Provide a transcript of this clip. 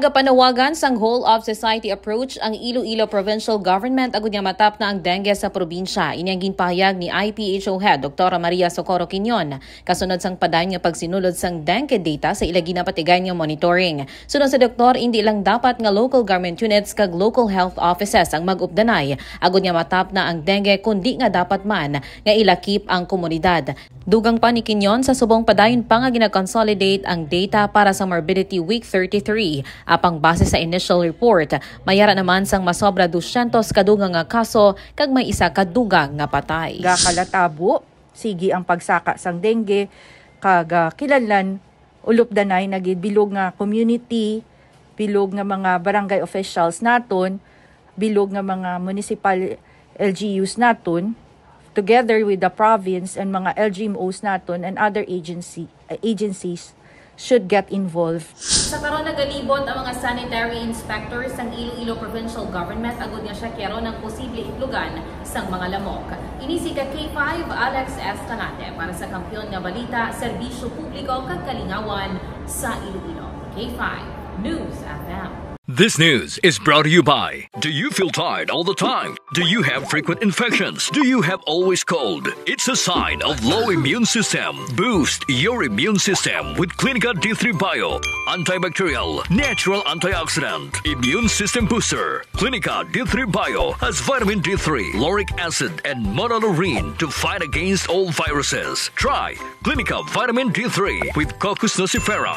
Nagapanawagan sang whole of society approach ang Iloilo Provincial Government agud nga matap na ang dengue sa probinsya. Inyang ginpahayag ni IPHO Head Dr. Maria Socorro Quinion kasunod sang padayon nga pagsinulod sang dengue data sa ila ginapatigay nga monitoring. Sunod sa doktor, hindi lang dapat nga local government units kag local health offices ang mag-updanay agud nga matap na ang dengue kundi nga dapat man nga ilakip ang komunidad. Dugang pa ni Quinion sa subong padayon pa nga gina-consolidate ang data para sa Morbidity Week 33. Apang base sa initial report, mayara naman sang masobra 200 kadugang nga kaso kag may isa kadugang nga patay. Gakalatabo, sige ang pagsaka sang dengue, kag kilanlan ulupdanay nagbilog nga community, bilog nga mga barangay officials naton, bilog nga mga municipal LGUs naton, together with the province and mga LGMOs naton and other agencies should get involved. Sa karon nagalibot ang mga sanitary inspectors ng Iloilo Provincial Government agud nga siya kero ng posible itlugan sang mga lamok. Inisi ka K5 Alex Escalante para sa Kampiyon nga Balita, Serbisyo Publiko kag Kalingawan sa Iloilo. K5 News FM. This news is brought to you by, do you feel tired all the time? Do you have frequent infections? Do you have always cold? It's a sign of low immune system. Boost your immune system with Clinica D3 Bio, antibacterial, natural antioxidant, immune system booster. Clinica D3 Bio has vitamin D3, lauric acid, and monolurine to fight against all viruses. Try Clinica Vitamin D3 with Coccus nocifera.